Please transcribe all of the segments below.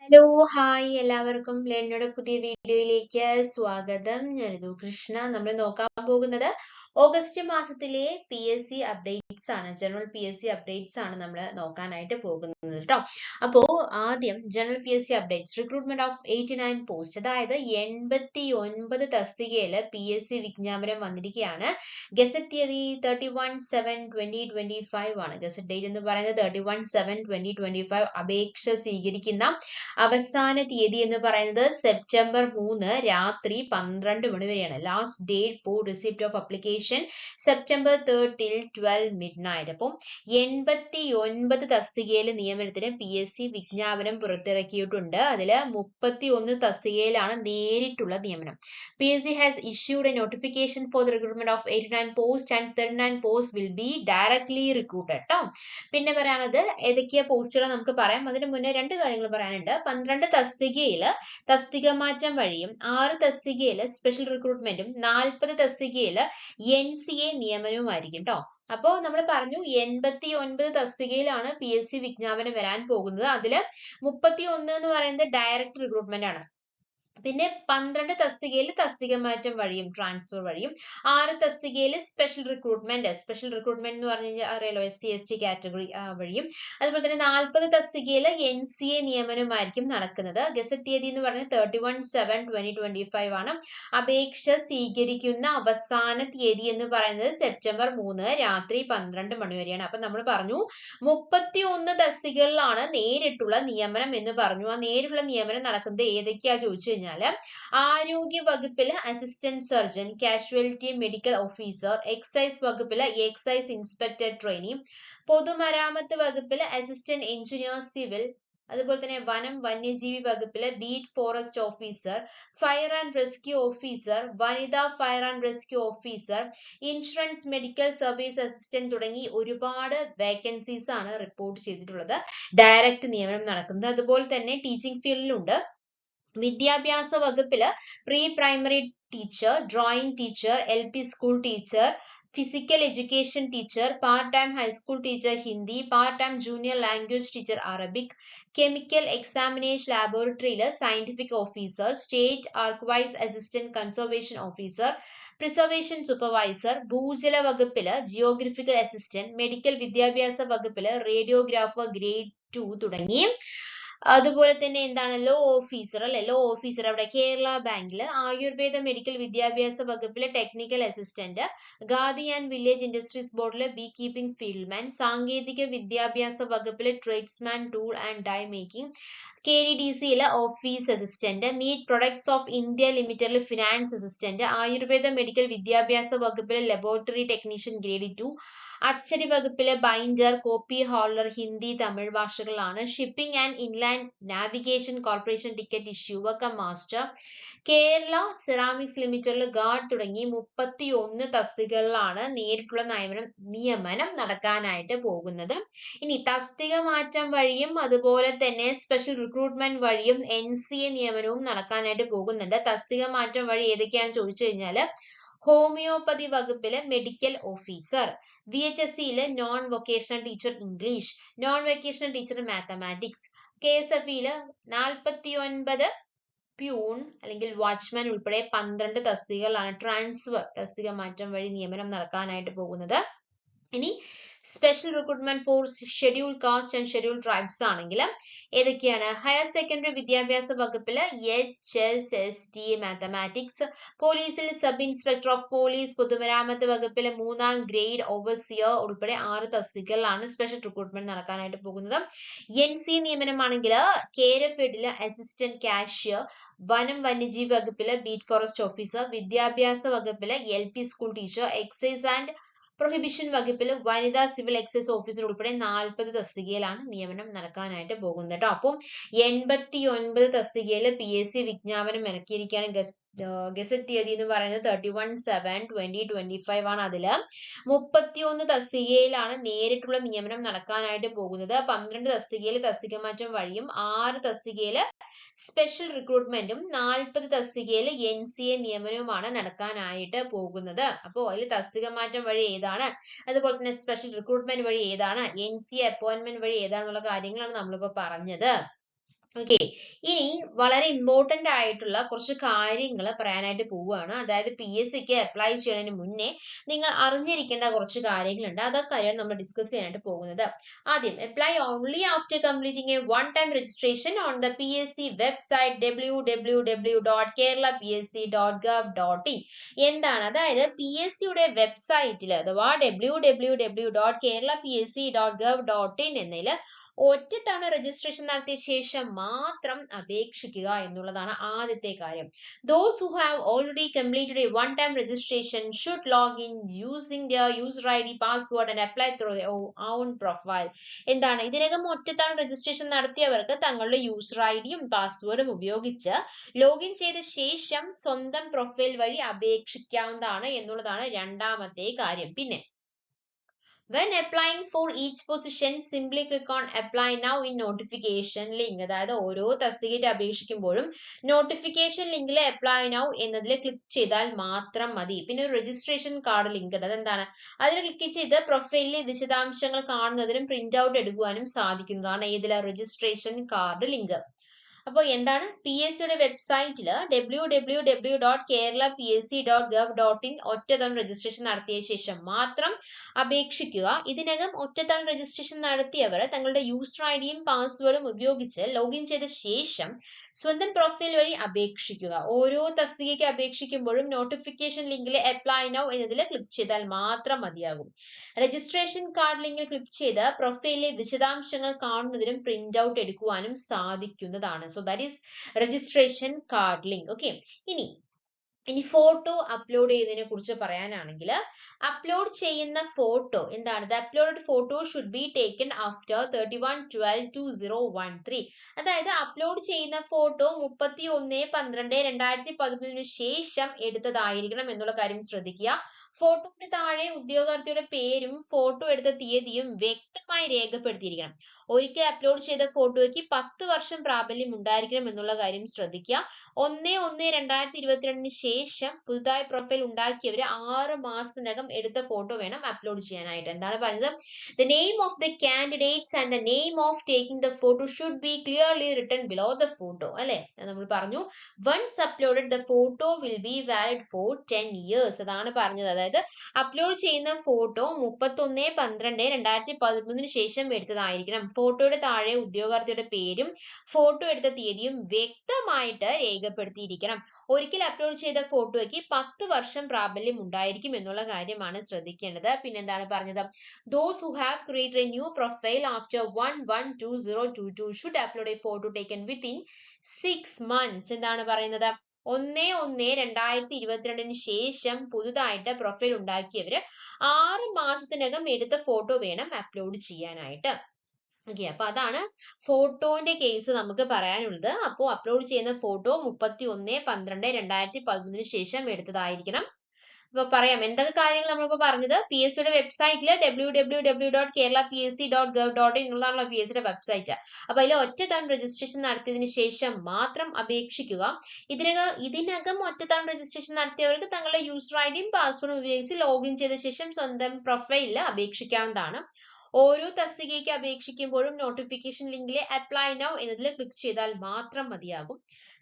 Hello hi എല്ലാവർക്കും ലേണയുടെ പുതിയ വീഡിയോയിലേക്ക് സ്വാഗതം. ഞാനിതു കൃഷ്ണ. നമ്മൾ നോക്കാൻ പോകുന്നത് ഓഗസ്റ്റ് മാസത്തിലെ PSC അപ്ഡേറ്റ്സ് ആണ്. ജനറൽ PSC അപ്ഡേറ്റ്സ് ആണ് നമ്മൾ നോക്കാനായിട്ട് പോകുന്നത് കേട്ടോ. അപ്പോ ആദ്യം general PSC updates recruitment of 89 post, അതായത് 89 തസ്തികയിൽ PSC വിജ്ഞാപനം വന്നിരിക്കുകയാണ്. ഗസറ്റ് തീയതി 31/7/2025 ആണ്. ഗസറ്റ് ഡേറ്റ് എന്ന് പറയുന്നത് 31/7/2025. അപേക്ഷ സ്വീകരിക്കുന്ന അവസാന തീയതി എന്ന് പറയുന്നത് സെപ്റ്റംബർ 3 രാത്രി 12 മണി വരെയാണ്. Last date for receipt of application September 3 till 12 midnight. അപ്പം 89 തസ്തികയിലെ നിയമനത്തിന് PSC വിജ്ഞാപനം പുറത്തിറക്കിയിട്ടുണ്ട്. അതില് 31 തസ്തികയിലാണ് നേരിട്ടുള്ള നിയമനം. PSC has issued a notification for the recruitment of 89 posts and 39 posts will be directly recruited. ട്ടോ. പിന്നെ പറയാനുള്ളത് ഏതൊക്കെയാ പോസ്റ്റുകൾ നമുക്ക് പറയാം. അതിന് മുന്നേ രണ്ട് കാര്യങ്ങൾ പറയാനുണ്ട്. 12 തസ്തികയില് തസ്തിക മാറ്റം വഴിയും 6 തസ്തികയില് സ്പെഷ്യൽ റിക്രൂട്ട്മെന്റും 40 തസ്തികയില് NCA നിയമനവുമായിരിക്കും ട്ടോ. അപ്പോ നമ്മൾ പറഞ്ഞു 89 തസ്തികയിലാണ് PSC വിജ്ഞാപനം വരാൻ പോകുന്നത്. അതില് 31 എന്ന് പറയുന്നത് ഡയറക്റ്റ് റിക്രൂട്ട്മെന്റ് ആണ്. പിന്നെ 12 തസ്തികയിൽ തസ്തിക മാറ്റം വഴിയും ട്രാൻസ്ഫർ വഴിയും, 6 തസ്തികയിൽ സ്പെഷ്യൽ റിക്രൂട്ട്മെന്റ് എന്ന് പറഞ്ഞു കഴിഞ്ഞാൽ അറിയാലോ, SC ST കാറ്റഗറി വഴിയും, അതുപോലെ തന്നെ 40 തസ്തികയിൽ NCA നിയമനമായിരിക്കും നടക്കുന്നത്. ഗസറ്റ് തീയതി എന്ന് പറയുന്നത് 31/7/2025 ആണ്. അപേക്ഷ സ്വീകരിക്കുന്ന അവസാന തീയതി എന്ന് പറയുന്നത് സെപ്റ്റംബർ 3 രാത്രി 12 മണി വരെയാണ്. അപ്പൊ നമ്മൾ പറഞ്ഞു 31 തസ്തികകളിലാണ് നേരിട്ടുള്ള നിയമനം എന്ന് പറഞ്ഞു. ആ നേരിട്ടുള്ള നിയമനം നടക്കുന്നത് ഏതൊക്കെയാ ചോദിച്ചു കഴിഞ്ഞാൽ ആരോഗ്യ വകുപ്പില് assistant surgeon, casualty medical officer, excise വകുപ്പില് എക്സൈസ് ഇൻസ്പെക്ടർ ട്രെയിനി, പൊതുമരാമത്ത് വകുപ്പില് അസിസ്റ്റന്റ് എഞ്ചിനീയർ സിവിൽ, അതുപോലെ തന്നെ വനം വന്യജീവി വകുപ്പിലെ beat forest officer, fire and rescue officer, വനിതാ fire and rescue officer, insurance medical service assistant തുടങ്ങി ഒരുപാട് വേക്കൻസീസ് ആണ് റിപ്പോർട്ട് ചെയ്തിട്ടുള്ളത്. ഡയറക്റ്റ് നിയമനം നടക്കുന്നത്. അതുപോലെ തന്നെ ടീച്ചിങ് ഫീൽഡിലുണ്ട്. വിദ്യാഭ്യാസ വകുപ്പില് pre primary teacher, drawing teacher, LP school teacher, physical education teacher, part time high school teacher Hindi, part time junior language teacher Arabic, chemical examination ലാബോറട്ടറിയില് scientific officer, state archives assistant conservation officer, preservation supervisor, ഭൂജല വകുപ്പില് geographical assistant, medical വിദ്യാഭ്യാസ വകുപ്പില് radiographer grade 2 തുടങ്ങി, അതുപോലെ തന്നെ എന്താണ് law officer അല്ലെ, ലോ ഓഫീസർ അവിടെ കേരള ബാങ്കില്, ആയുർവേദ മെഡിക്കൽ വിദ്യാഭ്യാസ വകുപ്പിലെ technical assistant, khadi and village industries ബോർഡിലെ ബീ കീപ്പിംഗ് ഫീൽഡ്മാൻ, സാങ്കേതിക വിദ്യാഭ്യാസ വകുപ്പിലെ tradesman tool and die making, KDDCയിലെ office assistant, meat products of India ലിമിറ്റഡിലെ ഫിനാൻസ് അസിസ്റ്റന്റ്, ആയുർവേദ മെഡിക്കൽ വിദ്യാഭ്യാസ വകുപ്പിലെ ലബോറട്ടറി ടെക്നീഷ്യൻ ഗ്രേഡ് 2, അച്ചടി വകുപ്പിലെ binder, copy holder Hindi Tamil ഭാഷകളാണ്, shipping and inland navigation corporation ticket issuer cum master, Kerala ceramics ലിമിറ്റഡിൽ ഗാർഡ് തുടങ്ങി 31 തസ്തികകളിലാണ് നേരിട്ടുള്ള നിയമനം നടക്കാനായിട്ട് പോകുന്നത്. ഇനി തസ്തിക മാറ്റം വഴിയും അതുപോലെ തന്നെ സ്പെഷ്യൽ റിക്രൂട്ട്മെന്റ് വഴിയും NCA നിയമനവും നടക്കാനായിട്ട് പോകുന്നുണ്ട്. തസ്തിക മാറ്റം വഴി ഏതൊക്കെയാണെന്ന് ചോദിച്ചു കഴിഞ്ഞാല് ഹോമിയോപ്പതി വകുപ്പിലെ മെഡിക്കൽ ഓഫീസർ, VHSCയിലെ non vocational teacher English, non vocational teacher mathematics, KSFEയില് 49 പ്യൂൺ അല്ലെങ്കിൽ വാച്ച്മാൻ ഉൾപ്പെടെ 12 തസ്തികകളാണ് ട്രാൻസ്ഫർ തസ്തിക മാറ്റം വഴി നിയമനം നടക്കാനായിട്ട് പോകുന്നത്. ഇനി special recruitment four schedule caste and schedule tribes ആണെങ്കിൽ ഏതൊക്കെയാണ്? ഹയർ സെക്കൻഡറി വിദ്യാഭ്യാസ വകുപ്പില് HSST മാത്തമാറ്റിക്സ്, പോലീസിൽ സബ് ഇൻസ്പെക്ടർ ഓഫ് പോലീസ്, പൊതുമരാമത്ത് വകുപ്പിലെ 3ാം ഗ്രേഡ് ഓവർസിയർ ഉൾപ്പെടെ 6 തസ്തികകളിലാണ് സ്പെഷ്യൽ റിക്രൂട്ട്മെന്റ് നടക്കാനായിട്ട് പോകുന്നത്. NCA നിയമനമാണെങ്കിൽ KRFEഡിലെ അസിസ്റ്റന്റ് കാഷ്യർ, വനം വന്യജീവി വകുപ്പിലെ ബീറ്റ് ഫോറസ്റ്റ് ഓഫീസർ, വിദ്യാഭ്യാസ വകുപ്പിലെ LP school teacher, excise and prohibition വകുപ്പിൽ വനിതാ സിവിൽ എക്സൈസ് ഓഫീസർ ഉൾപ്പെടെ 40 തസ്തികയിലാണ് നിയമനം നടക്കാനായിട്ട് പോകുന്നത് കേട്ടോ. അപ്പം 89 തസ്തികയിൽ PSC വിജ്ഞാപനം ഇറക്കിയിരിക്കുകയാണ്. ഗസറ്റ് തീയതി എന്ന് പറയുന്നത് 31/7/2025 ആണ്. അതില് 31 തസ്തികയിലാണ് നേരിട്ടുള്ള നിയമനം നടക്കാനായിട്ട് പോകുന്നത്. 12 തസ്തികയിൽ തസ്തിക മാറ്റം വഴിയും, 6 തസ്തികയിൽ സ്പെഷ്യൽ റിക്രൂട്ട്മെന്റും, 40 തസ്തികയിൽ NCA നിയമനവുമാണ് നടക്കാനായിട്ട് പോകുന്നത്. അപ്പോൾ അതിൽ തസ്തിക മാറ്റം വഴി ഏതാണ്, അതുപോലെ തന്നെ സ്പെഷ്യൽ റിക്രൂട്ട്മെന്റ് വഴി ഏതാണ്, NCA അപ്പോയിന്റ്മെന്റ് വഴി ഏതാണെന്നുള്ള കാര്യങ്ങളാണ് നമ്മളിപ്പോ പറഞ്ഞത്. ഓക്കെ, ഇനി വളരെ ഇമ്പോർട്ടന്റ് ആയിട്ടുള്ള കുറച്ച് കാര്യങ്ങൾ പറയാനായിട്ട് പോവുകയാണ്. അതായത് PSCക്ക് അപ്ലൈ ചെയ്യുന്നതിന് മുന്നേ നിങ്ങൾ അറിഞ്ഞിരിക്കേണ്ട കുറച്ച് കാര്യങ്ങളുണ്ട്. അതൊക്കെയാണ് നമ്മൾ ഡിസ്കസ് ചെയ്യാനായിട്ട് പോകുന്നത്. ആദ്യം, apply only after completing A one time registration on the PSC website www.keralapsc.gov.in. എന്താണ്, അതായത് PSCയുടെ വെബ്സൈറ്റിൽ അഥവാ www.keralapsc.gov.in എന്നതിൽ ഒറ്റത്തവണ രജിസ്ട്രേഷൻ നടത്തിയ ശേഷം മാത്രം അപേക്ഷിക്കുക എന്നുള്ളതാണ് ആദ്യത്തെ കാര്യം. Those who have already completed a one-time registration should log in using their user ID, password and apply through their own profile. എന്താണ്, ഇതിനകം ഒറ്റത്തവണ രജിസ്ട്രേഷൻ നടത്തിയവർക്ക് തങ്ങളുടെ യൂസർ ഐഡിയും പാസ്വേഡും ഉപയോഗിച്ച് ലോഗിൻ ചെയ്ത ശേഷം സ്വന്തം പ്രൊഫൈൽ വഴി അപേക്ഷിക്കാവുന്നതാണ് എന്നുള്ളതാണ് രണ്ടാമത്തെ കാര്യം. പിന്നെ when applying for each position, simply click on apply now in notification link. അതായത് ഓരോ തസ്തികയ്ക്ക് അപേക്ഷിക്കുമ്പോഴും നോട്ടിഫിക്കേഷൻ ലിങ്കിൽ apply now എന്നതിൽ ക്ലിക്ക് ചെയ്താൽ മാത്രം മതി. പിന്നെ ഒരു രജിസ്ട്രേഷൻ കാർഡ് ലിങ്ക് ഉണ്ട്. അതെന്താണ്, അതിൽ ക്ലിക്ക് ചെയ്ത് പ്രൊഫൈലിലെ വിശദാംശങ്ങൾ കാണുന്നതിനും പ്രിന്റ് ഔട്ട് എടുക്കുവാനും സാധിക്കുന്നതാണ്. ഇതിലെ രജിസ്ട്രേഷൻ കാർഡ് ലിങ്ക്. അപ്പോൾ എന്താണ്, PSCയുടെ വെബ്സൈറ്റിൽ www.keralapsc.gov.in ഒറ്റത്തവണ രജിസ്ട്രേഷൻ നടത്തിയ ശേഷം മാത്രം അപേക്ഷിക്കുക. ഇതിനകം ഒറ്റത്തവണ രജിസ്ട്രേഷൻ നടത്തിയവർ തങ്ങളുടെ യൂസർ ഐഡിയും പാസ്വേഡും ഉപയോഗിച്ച് ലോഗിൻ ചെയ്ത ശേഷം സ്വന്തം പ്രൊഫൈൽ വഴി അപേക്ഷിക്കുക. ഓരോ തസ്തികയ്ക്ക് അപേക്ഷിക്കുമ്പോഴും നോട്ടിഫിക്കേഷൻ ലിങ്കിൽ അപ്ലൈ നൗ എന്നതിൽ ക്ലിക്ക് ചെയ്താൽ മാത്രം മതിയാകും. രജിസ്ട്രേഷൻ കാർഡ് ലിങ്കിൽ ക്ലിക്ക് ചെയ്ത് പ്രൊഫൈലിലെ വിശദാംശങ്ങൾ കാണുന്നതിനും പ്രിന്റ് ഔട്ട് എടുക്കുവാനും സാധിക്കുന്നതാണ്. So that is registration card link. Okay, ഇനി ഫോട്ടോ അപ്ലോഡ് ചെയ്യുന്നതിനെ കുറിച്ച് പറയാനാണെങ്കിൽ, അപ്ലോഡ് ചെയ്യുന്ന ഫോട്ടോ എന്താണ്, the uploaded photo should be taken after 31/12/2013. അതായത് അപ്ലോഡ് ചെയ്യുന്ന ഫോട്ടോ 31/12/2013 ശേഷം എടുത്തതായിരിക്കണം എന്നുള്ള കാര്യം ശ്രദ്ധിക്കുക. ഫോട്ടോയുടെ താഴെ ഉദ്യോഗാർത്ഥിയുടെ പേരും ഫോട്ടോ എടുത്ത തീയതിയും വ്യക്തമായി രേഖപ്പെടുത്തിയിരിക്കണം. ഒരിക്കൽ അപ്ലോഡ് ചെയ്ത ഫോട്ടോയ്ക്ക് 10 വർഷം പ്രാബല്യം ഉണ്ടായിരിക്കണം എന്നുള്ള കാര്യം ശ്രദ്ധിക്കുക. 1/1/2022 ശേഷം പുതുതായി പ്രൊഫൈൽ ഉണ്ടാക്കിയവർ 6 മാസത്തിനകം എടുത്ത ഫോട്ടോ വേണം അപ്ലോഡ് ചെയ്യാനായിട്ട്. എന്താണ് പറയുന്നത്, the name of the candidates and the name of taking the photo should be clearly written below the photo. അല്ലെ, നമ്മൾ പറഞ്ഞു once uploaded the photo will be valid for 10 years. അതാണ് പറഞ്ഞത്. അതായത് അപ്ലോഡ് ചെയ്യുന്ന ഫോട്ടോ 31/12/2013 ശേഷം എടുത്തതായിരിക്കണം. ഫോട്ടോയുടെ താഴെ ഉദ്യോഗാർത്ഥിയുടെ പേരും ഫോട്ടോ എടുത്ത തീയതിയും വ്യക്തമായിട്ട് രേഖപ്പെടുത്തിയിരിക്കണം. ഒരിക്കൽ അപ്ലോഡ് ചെയ്ത ഫോട്ടോയ്ക്ക് 10 വർഷം പ്രാബല്യം ഉണ്ടായിരിക്കും എന്നുള്ള കാര്യമാണ് ശ്രദ്ധിക്കേണ്ടത്. പിന്നെന്താണ് പറഞ്ഞത്, those who have created a new profile after 1/1/2022 should upload a photo taken within 6 months. എന്താണ് പറയുന്നത്, 1/1/2022 ശേഷം പുതുതായിട്ട് പ്രൊഫൈൽ ഉണ്ടാക്കിയവര് 6 മാസത്തിനകം എടുത്ത ഫോട്ടോ വേണം അപ്ലോഡ് ചെയ്യാനായിട്ട്. ഓക്കെ, അപ്പൊ അതാണ് ഫോട്ടോന്റെ കേസ് നമുക്ക് പറയാനുള്ളത്. അപ്പോൾ അപ്ലോഡ് ചെയ്യുന്ന ഫോട്ടോ 31/12/2013 ശേഷം എടുത്തതായിരിക്കണം. അപ്പൊ പറയാം എന്തൊക്കെ കാര്യങ്ങൾ നമ്മളിപ്പോ പറഞ്ഞത്. PSCയുടെ വെബ്സൈറ്റിൽ www.keralapsc.gov.in എന്നുള്ളതാണല്ലോ PSCയുടെ വെബ്സൈറ്റ്. അപ്പൊ അതിൽ ഒറ്റത്തവണ രജിസ്ട്രേഷൻ നടത്തിയതിനു ശേഷം മാത്രം അപേക്ഷിക്കുക. ഇതിനകം ഒറ്റത്തവണ രജിസ്ട്രേഷൻ നടത്തിയവർക്ക് തങ്ങളുടെ യൂസർ ഐഡിയും പാസ്വേഡും ഉപയോഗിച്ച് ലോഗിൻ ചെയ്ത ശേഷം സ്വന്തം പ്രൊഫൈലിൽ അപേക്ഷിക്കാവുന്നതാണ്. ഓരോ തസ്തികയ്ക്ക് അപേക്ഷിക്കുമ്പോഴും നോട്ടിഫിക്കേഷൻ ലിങ്കിൽ അപ്ലൈ നൗ എന്നതിൽ ക്ലിക്ക് ചെയ്താൽ മാത്രം മതിയാകും.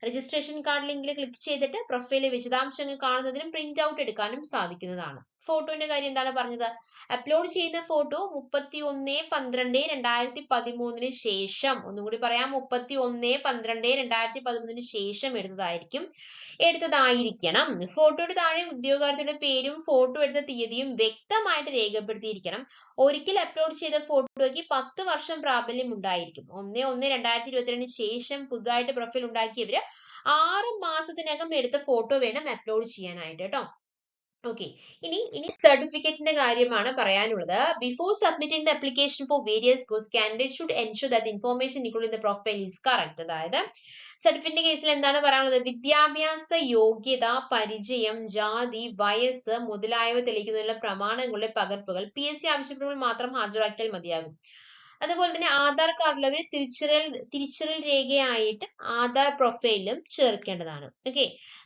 രജിസ്ട്രേഷൻ കാർഡ് ലിങ്കിൽ ക്ലിക്ക് ചെയ്തിട്ട് പ്രൊഫൈലിലെ വിശദാംശങ്ങൾ കാണുന്നതിനും പ്രിന്റ് ഔട്ട് എടുക്കാനും സാധിക്കുന്നതാണ്. ഫോട്ടോന്റെ കാര്യം എന്താണ് പറഞ്ഞത്, അപ്ലോഡ് ചെയ്യുന്ന ഫോട്ടോ 31/12/2013 ശേഷം, ഒന്നുകൂടി പറയാം, 31/12/2013 ശേഷം എടുത്തതായിരിക്കണം. ഫോട്ടോയുടെ താഴെ ഉദ്യോഗാർത്ഥിയുടെ പേരും ഫോട്ടോ എടുത്ത തീയതിയും വ്യക്തമായിട്ട് രേഖപ്പെടുത്തിയിരിക്കണം. ഒരിക്കൽ അപ്ലോഡ് ചെയ്ത ഫോട്ടോയ്ക്ക് 10 വർഷം പ്രാബല്യം ഉണ്ടായിരിക്കും. 1/1/2022 ശേഷം പുതുതായിട്ട് പ്രൊഫൈൽ ഉണ്ടാക്കിയവര് 6 മാസത്തിനകം എടുത്ത ഫോട്ടോ വേണം അപ്ലോഡ് ചെയ്യാനായിട്ട് കേട്ടോ. ഓക്കെ, ഇനി സർട്ടിഫിക്കറ്റിന്റെ കാര്യമാണ് പറയാനുള്ളത്. Before submitting the application for various post, candidate should ensure that the information include in the profile is correct. അതായത് സർട്ടിഫിക്കറ്റിന്റെ കേസിൽ എന്താണ് പറയാനുള്ളത്, വിദ്യാഭ്യാസ യോഗ്യത, പരിചയം, ജാതി, വയസ്സ് മുതലായവ തെളിയിക്കുന്നതിനുള്ള പ്രമാണങ്ങളുടെ പകർപ്പുകൾ PSC ആവശ്യപ്പെടുമ്പോൾ മാത്രം ഹാജരാക്കിയാൽ മതിയാകും. അതുപോലെ തന്നെ ആധാർ കാർഡിലുള്ളവർ തിരിച്ചറിയൽ രേഖയായിട്ട് ആധാർ പ്രൊഫൈലും ചേർക്കേണ്ടതാണ്. ഓക്കെ,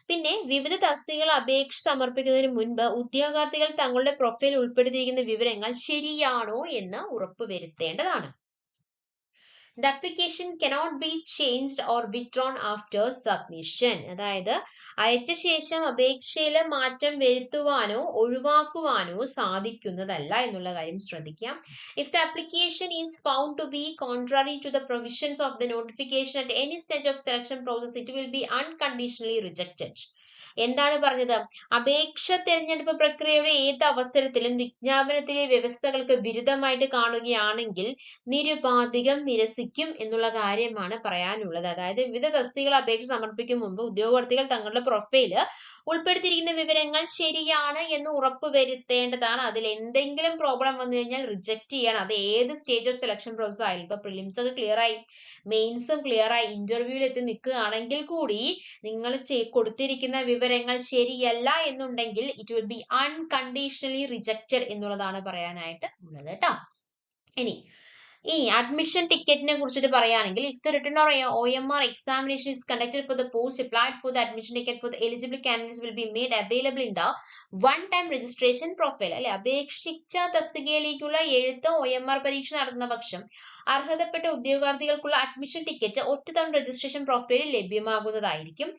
പിന്നെ വിവിധ തസ്തികകൾ അപേക്ഷ സമർപ്പിക്കുന്നതിന് മുൻപ് ഉദ്യോഗാർത്ഥികൾ തങ്ങളുടെ പ്രൊഫൈൽ ഉൾപ്പെടുത്തിയിരിക്കുന്ന വിവരങ്ങൾ ശരിയാണോ എന്ന് ഉറപ്പുവരുത്തേണ്ടതാണ്. The application cannot be changed or withdrawn after submission. അതായത് അയച്ച ശേഷം അപേക്ഷയിൽ മാറ്റം വരുത്തുവാനോ ഒഴിവാക്കുവാനോ സാധിക്കുന്നതല്ല എന്നുള്ള കാര്യം ശ്രദ്ധിക്കാം. If the application is found to be contrary to the provisions of the notification at any stage of selection process, it will be unconditionally rejected. എന്താണ് പറഞ്ഞത്? അപേക്ഷ തെരഞ്ഞെടുപ്പ് പ്രക്രിയയുടെ ഏത് അവസരത്തിലും വിജ്ഞാപനത്തിലെ വ്യവസ്ഥകൾക്ക് വിരുദ്ധമായിട്ട് കാണുകയാണെങ്കിൽ നിരുപാധികം നിരസിക്കും എന്നുള്ള കാര്യമാണ് പറയാനുള്ളത്. അതായത് വിവിധ തസ്തികകൾ അപേക്ഷ സമർപ്പിക്കും മുമ്പ് ഉദ്യോഗാർത്ഥികൾ തങ്ങളുടെ പ്രൊഫൈല് ഉൾപ്പെടുത്തിയിരിക്കുന്ന വിവരങ്ങൾ ശരിയാണ് എന്ന് ഉറപ്പുവരുത്തേണ്ടതാണ്. അതിൽ എന്തെങ്കിലും പ്രോബ്ലം വന്നു കഴിഞ്ഞാൽ റിജക്ട് ചെയ്യണം. അത് ഏത് സ്റ്റേജ് ഓഫ് സെലക്ഷൻ പ്രോസസ് ആയാലും. ഇപ്പൊ പ്രിലിംസ് ഒക്കെ ക്ലിയർ ആയി, മെയിൻസും ക്ലിയർ ആയി, ഇന്റർവ്യൂവിൽ എത്തി നിൽക്കുകയാണെങ്കിൽ കൂടി നിങ്ങൾ കൊടുത്തിരിക്കുന്ന വിവരങ്ങൾ ശരിയല്ല എന്നുണ്ടെങ്കിൽ it will be unconditionally rejected എന്നുള്ളതാണ് പറയാനായിട്ട് ഉള്ളത് കേട്ടോ. ഇനി അഡ്മിഷൻ ടിക്കറ്റിനെ കുറിച്ചിട്ട് പറയുകയാണെങ്കിൽ, if the written or OMR examination is conducted for the post applied for, the admission ticket for the eligible candidates will be made available in the one-time registration profile. അല്ലെ, അപേക്ഷിച്ച തസ്തികയിലേക്കുള്ള എഴുത്ത് OMR പരീക്ഷ നടത്തുന്ന പക്ഷം അർഹതപ്പെട്ട ഉദ്യോഗാർത്ഥികൾക്കുള്ള അഡ്മിഷൻ ടിക്കറ്റ് ഒറ്റത്തവണ registration പ്രൊഫൈലിൽ ലഭ്യമാകുന്നതായിരിക്കും.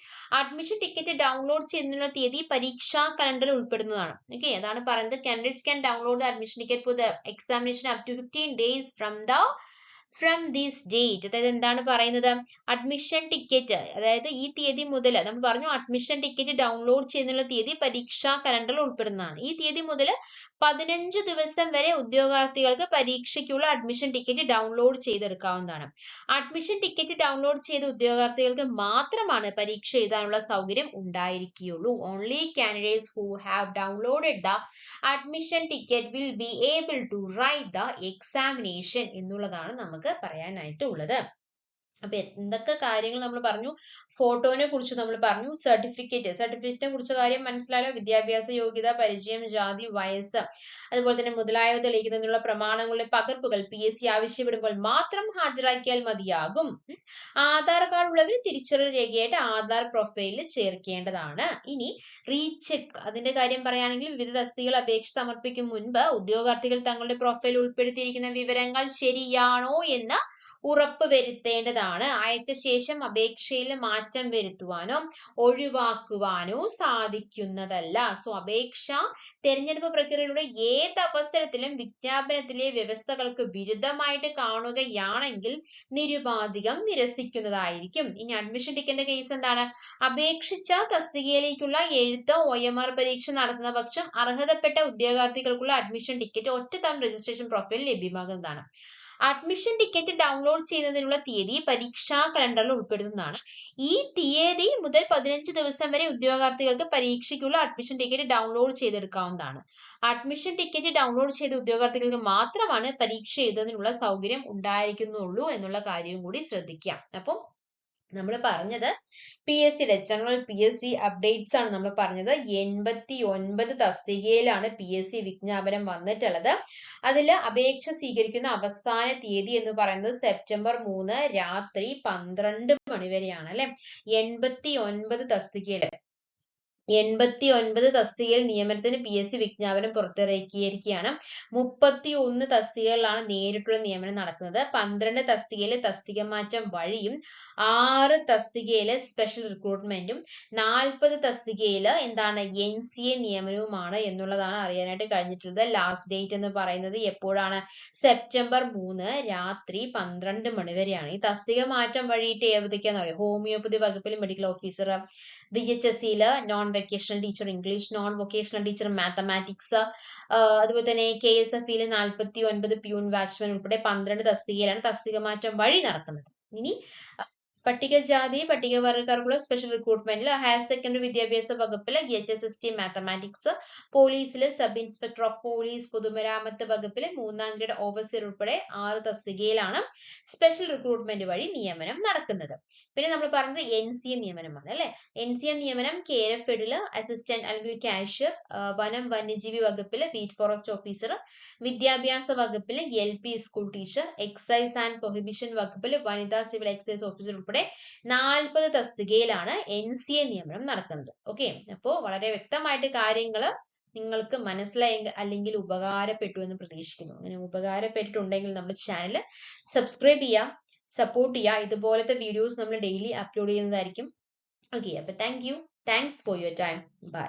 അഡ്മിഷൻ ടിക്കറ്റ് ഡൗൺലോഡ് ചെയ്യുന്നതിനുള്ള തീയതി പരീക്ഷാ കലണ്ടറിൽ ഉൾപ്പെടുന്നതാണ്. ഓക്കെ, അതാണ് പറയുന്നത്. Candidates can download the admission ticket for the examination up to 15 days from this date. അതായത് എന്താണ് പറയുന്നത്? അഡ്മിഷൻ ടിക്കറ്റ്, അതായത് ഈ തീയതി മുതൽ നമ്മൾ പറഞ്ഞു അഡ്മിഷൻ ടിക്കറ്റ് ഡൗൺലോഡ് ചെയ്യുന്നുള്ള തീയതി പരീക്ഷാ കലണ്ടറിൽ ഉൾപ്പെടുന്നതാണ്. ഈ തീയതി മുതൽ 15 ദിവസം വരെ ഉദ്യോഗാർത്ഥികൾക്ക് പരീക്ഷയ്ക്കുള്ള അഡ്മിഷൻ ടിക്കറ്റ് ഡൗൺലോഡ് ചെയ്തെടുക്കാവുന്നതാണ്. അഡ്മിഷൻ ടിക്കറ്റ് ഡൗൺലോഡ് ചെയ്ത ഉദ്യോഗാർത്ഥികൾക്ക് മാത്രമാണ് പരീക്ഷ എഴുതാനുള്ള സൗകര്യം ഉണ്ടായിരിക്കുകയുള്ളൂ. Only candidates who have downloaded the admission ticket will be able to write the examination എന്നുള്ളതാണ് നമുക്ക് പറയാനായിട്ട് ഉള്ളത്. അപ്പൊ എന്തൊക്കെ കാര്യങ്ങൾ നമ്മൾ പറഞ്ഞു? ഫോട്ടോനെ കുറിച്ച് നമ്മൾ പറഞ്ഞു. സർട്ടിഫിക്കറ്റിനെ കുറിച്ച കാര്യം മനസ്സിലായോ? വിദ്യാഭ്യാസ യോഗ്യത, പരിചയം, ജാതി, വയസ്സ്, അതുപോലെ തന്നെ മുതലായവ തെളിയിക്കുന്നതിനുള്ള പ്രമാണങ്ങളുടെ പകർപ്പുകൾ PSC ആവശ്യപ്പെടുമ്പോൾ മാത്രം ഹാജരാക്കിയാൽ മതിയാകും. ആധാർ കാർഡ് ഉള്ളവർ തിരിച്ചറിയൽ രേഖയായിട്ട് ആധാർ പ്രൊഫൈലിൽ ചേർക്കേണ്ടതാണ്. ഇനി റീചെക്ക്, അതിന്റെ കാര്യം പറയുകയാണെങ്കിൽ, വിവിധ തസ്തികകൾ അപേക്ഷ സമർപ്പിക്കും മുൻപ് ഉദ്യോഗാർത്ഥികൾ തങ്ങളുടെ പ്രൊഫൈൽ ഉൾപ്പെടുത്തിയിരിക്കുന്ന വിവരങ്ങൾ ശരിയാണോ എന്ന് ഉറപ്പ് വരുത്തേണ്ടതാണ്. അയച്ച ശേഷം അപേക്ഷയിൽ മാറ്റം വരുത്തുവാനോ ഒഴിവാക്കുവാനോ സാധിക്കുന്നതല്ല. സോ അപേക്ഷ തെരഞ്ഞെടുപ്പ് പ്രക്രിയയുടെ ഏത് അവസരത്തിലും വിജ്ഞാപനത്തിലെ വ്യവസ്ഥകൾക്ക് വിരുദ്ധമായിട്ട് കാണുകയാണെങ്കിൽ നിരുപാധികം നിരസിക്കുന്നതായിരിക്കും. ഇനി അഡ്മിഷൻ ടിക്കറ്റിന്റെ കേസ് എന്താണ്? അപേക്ഷിച്ച തസ്തികയിലേക്കുള്ള എഴുത്ത് OMR പരീക്ഷ നടത്തുന്ന പക്ഷം അർഹതപ്പെട്ട ഉദ്യോഗാർത്ഥികൾക്കുള്ള അഡ്മിഷൻ ടിക്കറ്റ് ഒറ്റത്തവണ രജിസ്ട്രേഷൻ പ്രൊഫൈൽ ലഭ്യമാകുന്നതാണ്. അഡ്മിഷൻ ടിക്കറ്റ് ഡൗൺലോഡ് ചെയ്യുന്നതിനുള്ള തീയതി പരീക്ഷാ കലണ്ടറിൽ ഉൾപ്പെടുന്നതാണ്. ഈ തീയതി മുതൽ 15 ദിവസം വരെ ഉദ്യോഗാർത്ഥികൾക്ക് പരീക്ഷയ്ക്കുള്ള അഡ്മിഷൻ ടിക്കറ്റ് ഡൗൺലോഡ് ചെയ്തെടുക്കാവുന്നതാണ്. അഡ്മിഷൻ ടിക്കറ്റ് ഡൗൺലോഡ് ചെയ്ത ഉദ്യോഗാർത്ഥികൾക്ക് മാത്രമാണ് പരീക്ഷ എഴുതുന്നതിനുള്ള സൗകര്യം ഉണ്ടായിരിക്കുന്നുള്ളൂ എന്നുള്ള കാര്യവും കൂടി ശ്രദ്ധിക്കാം. അപ്പം നമ്മൾ പറഞ്ഞത് PSCയുടെ ജനറൽ PSC അപ്ഡേറ്റ്സ് ആണ് നമ്മൾ പറഞ്ഞത്. 89 തസ്തികയിലാണ് PSC വിജ്ഞാപനം വന്നിട്ടുള്ളത്. അതിൽ അപേക്ഷ സ്വീകരിക്കുന്ന അവസാന തീയതി എന്ന് പറയുന്നത് സെപ്റ്റംബർ 3 രാത്രി 12 മണി വരെയാണ് അല്ലെ. 89 തസ്തികയില് 89 തസ്തികയിൽ നിയമനത്തിന് PSC വിജ്ഞാപനം പുറത്തിറക്കിയിരിക്കുകയാണ്. 31 തസ്തികകളിലാണ് നേരിട്ടുള്ള നിയമനം നടക്കുന്നത്. 12 തസ്തികയിലെ തസ്തിക മാറ്റം വഴിയും 6 തസ്തികയിലെ സ്പെഷ്യൽ റിക്രൂട്ട്മെന്റും 40 തസ്തികയിൽ എന്താണ് NCA നിയമനവുമാണ് എന്നുള്ളതാണ് അറിയാനായിട്ട് കഴിഞ്ഞിട്ടുള്ളത്. ലാസ്റ്റ് ഡേറ്റ് എന്ന് പറയുന്നത് എപ്പോഴാണ്? സെപ്റ്റംബർ 3 രാത്രി 12 മണി വരെയാണ്. ഈ തസ്തിക മാറ്റം വഴിയിട്ട് ഏതൊക്കെയാണെന്ന് അറിയാം? ഹോമിയോപ്പതി വകുപ്പിൽ മെഡിക്കൽ ഓഫീസർ, VHSCയില് non vocational teacher English, non vocational teacher mathematics, അതുപോലെ തന്നെ KSFയില് 49 പ്യൂൺ വാച്ച്മാൻ ഉൾപ്പെടെ 12 തസ്തികയിലാണ് തസ്തിക മാറ്റം വഴി നടക്കുന്നത്. ഇനി പട്ടികജാതി പട്ടികവർഗക്കാർക്കുള്ള സ്പെഷ്യൽ റിക്രൂട്ട്മെന്റിൽ ഹയർ സെക്കൻഡറി വിദ്യാഭ്യാസ വകുപ്പിൽ HSST മാത്തമാറ്റിക്സ്, പോലീസിൽ സബ് ഇൻസ്പെക്ടർ ഓഫ് പോലീസ്, പൊതുമരാമത്ത് വകുപ്പിൽ 3ാം ഗ്രേഡ് ഓഫീസർ ഉൾപ്പെടെ 6 തസ്തികയിലാണ് സ്പെഷ്യൽ റിക്രൂട്ട്മെന്റ് വഴി നിയമനം നടക്കുന്നത്. പിന്നെ നമ്മൾ പറഞ്ഞത് NCA നിയമനമാണ് അല്ലെ. NCA നിയമനം KRFEDല് അസിസ്റ്റന്റ് അല്ലെങ്കിൽ കാഷ്യർ, വനം വന്യജീവി വകുപ്പിൽ ബീറ്റ് ഫോറസ്റ്റ് ഓഫീസർ, വിദ്യാഭ്യാസ വകുപ്പിൽ LP school teacher, excise and prohibition വകുപ്പിൽ വനിതാ സിവിൽ എക്സൈസ് ഓഫീസർ ഉൾപ്പെടെ 40 തസ്തികയിലാണ് NCA നിയമനം നടക്കുന്നത്. ഓക്കെ, അപ്പോ വളരെ വ്യക്തമായിട്ട് കാര്യങ്ങൾ നിങ്ങൾക്ക് മനസ്സിലായെങ്കിൽ അല്ലെങ്കിൽ ഉപകാരപ്പെട്ടു എന്ന് പ്രതീക്ഷിക്കുന്നു. അങ്ങനെ ഉപകാരപ്പെട്ടിട്ടുണ്ടെങ്കിൽ നമ്മുടെ ചാനൽ സബ്സ്ക്രൈബ് ചെയ്യാം, സപ്പോർട്ട് ചെയ്യുക. ഇതുപോലത്തെ വീഡിയോസ് നമ്മൾ ഡെയിലി അപ്ലോഡ് ചെയ്യുന്നതായിരിക്കും. ഓക്കെ, അപ്പൊ thank you. Thanks for your time. By.